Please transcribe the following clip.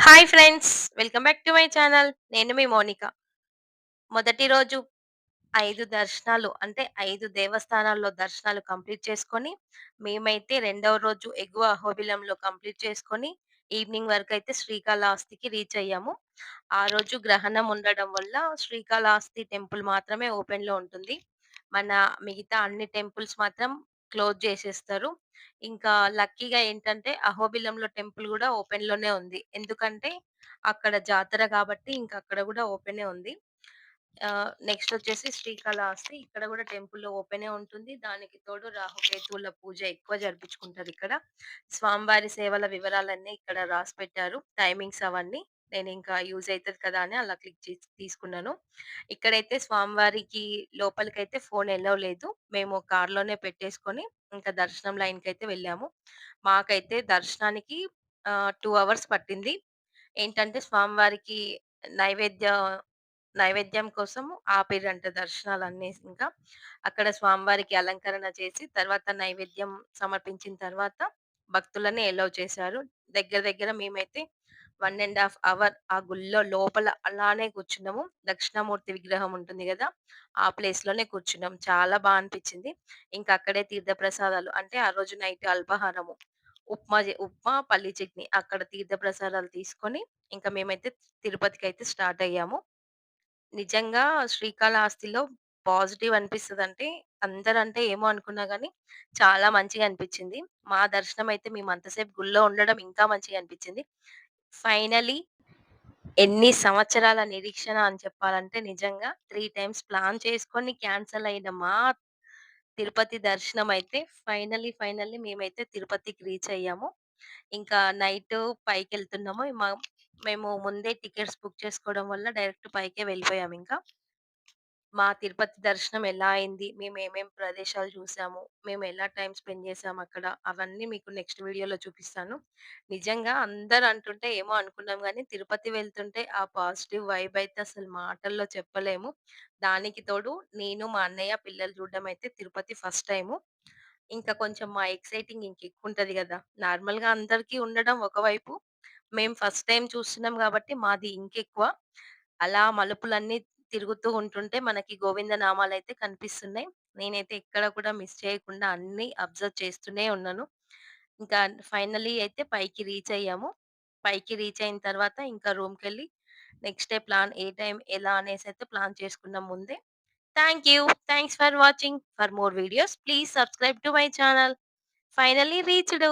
Hi friends! Welcome back to my channel. నేను మీ మౌనిక. మొదటి రోజు 5 దర్శనాలు అంటే 5 దేవస్థానాల్లో దర్శనాలు కంప్లీట్ చేసుకొని, మేమైతే రెండవ రోజు ఎగువ అహోబిలంలో కంప్లీట్ చేసుకొని, ఈవినింగ్ వరకైతే శ్రీకాళహస్తికి రీచ్ అయ్యాము. ఆ రోజు గ్రహణం ఉండడం వల్ల శ్రీకాళహస్తి టెంపుల్ మాత్రమే ఓపెన్‌లో ఉంటుంది. మన మిగతా అన్ని టెంపుల్స్ మాత్రం క్లోజ్ చేసేస్తారు. ఇంకా లక్కీగా ఏంటంటే అహోబిలంలో టెంపుల్ గూడా ఓపెన్‌లోనే ఉంది. ఎందుకంటే అక్కడ జాతర కాబట్టి ఇంక అక్కడ గూడా ఓపెనే ఉంది. నెక్స్ట్ వచ్చేసి శ్రీకాళహస్తి. ఇక్కడ గూడా టెంపుల్ ఓపెనే ఉంటుంది. దానికి తోడు రాహుకేతువుల పూజ ఎక్కువ జరిపించుకుంటారిక్కడ. స్వామివారి సేవల వివరాలన్నీ ఇక్కడ రాసిపెట్టారు. టైమింగ్స్ అవన్నీ. నేనింకా యూజ్ అయితది కదా! అని అలా క్లిక్ చేసి తీసుకున్నాను. ఇక్కడైతే స్వామివారికి లోపలికైతే ఫోన్ ఎలో లేదు. మేము కార్‌లోనే పెట్టేసుకొని ఇంకా దర్శనం లైన్‌కైతే వెళ్ళాము. మాకైతే దర్శనానికి 2 అవర్స్ పట్టింది. ఏంటంటే స్వామివారికి నైవేద్య నైవేద్యం కోసం ఆపిర్రంట దర్శనాలన్నీ ఇంకా. అక్కడ స్వామివారికి అలంకరణ చేసి, తర్వాత నైవేద్యం సమర్పించిన తర్వాత భక్తులని ఎలౌ చేశారు. దగ్గర దగ్గర మేమైతే 1 ½ అవర్ ఆ గుడిలో లోపల అలానే కూర్చున్నాము. దక్షిణామూర్తి విగ్రహం ఉంటుంది గదా! ఆ ప్లేస్‌లోనే కూర్చున్నాం. చాలా అనిపిచ్చింది. ఇంకా అక్కడే తీర్థ ప్రసాదాలు అంటే ఆ రోజు నైట్ అల్పాహారము. ఉప్మా, పల్లి చట్నీ అక్కడ తీర్థ ప్రసాదాలు తీసుకొని, ఇంకా మేమైతే తిరుపతికైతే స్టార్ట్ అయ్యాము. నిజంగా శ్రీకాళహస్తిలో పాజిటివ్ అనిపిస్తదంటే, అందరంటే ఏమో అనుకున్నా గానీ, చాలా మంచిగా అనిపిచ్చింది. మా దర్శనం అయితే మేము అంతసేపు గుడిలో ఉండడం ఇంకా మంచిగా అనిపిచ్చింది. ఫైనల్లీ ఎన్ని సంవత్సరాల నిరీక్షణ అని చెప్పాలంటే నిజంగా 3 టైమ్స్ ప్లాన్ చేసుకొని క్యాన్సెల్ అయిన మా తిరుపతి దర్శనమైతే ఫైనల్లీ మేమైతే తిరుపతికి రీచ్ అయ్యాము. ఇంకా నైటు పైకెళ్తున్నాము. మేము ముందే టికెట్స్ బుక్ చేసుకోవడం వల్ల డైరెక్ట్ పైకే వెళ్ళిపోయామింకా. మా తిరుపతి దర్శనం ఎలా అయింది? మేమేమేం ప్రదేశాలు చూసాము? మేమెలా టైమ్ స్పెండ్ చేసామక్కడ? అవన్నీ మీకు నెక్స్ట్ వీడియోలో చూపిస్తాను. నిజంగా అందరూ అంటుంటే ఏమో అనుకున్నాం గానీ, తిరుపతి వెళ్తుంటే ఆ పాజిటివ్ వైబ్ అయితే అసలు మాటల్లో చెప్పలేము. దానికి తోడు నేను, మా అన్నయ్య, పిల్లలు చూడడం అయితే తిరుపతి ఫస్ట్ టైము. ఇంకా కొంచెం మా ఎక్సైటింగ్ ఇంకెక్కువుంటది గదా! నార్మల్‌గా అందరికీ ఉండడం ఒకవైపు, మేము ఫస్ట్ టైమ్ చూస్తున్నాం గాబట్టి మాది ఇంకెక్కువ. అలా మలుపులన్నీ తిరుగుతూ ఉంటుంటే మనకి గోవింద నామాలైతే కనిపిస్తున్నాయి. నేనైతే ఎక్కడ కూడా మిస్ చేయకుండా అన్నీ అబ్జర్వ్ చేస్తూనే ఉన్నాను. ఇంకా ఫైనల్లీ అయితే పైకి రీచ్ అయ్యాము. పైకి రీచ్ అయిన తర్వాత ఇంకా రూమ్‌కెళ్ళి next day plan A time ఎలా అనేసైతే ప్లాన్ చేసుకున్నాం ముందే. Thank you. Thanks for watching. For more videos please subscribe to my channel. Finally reached.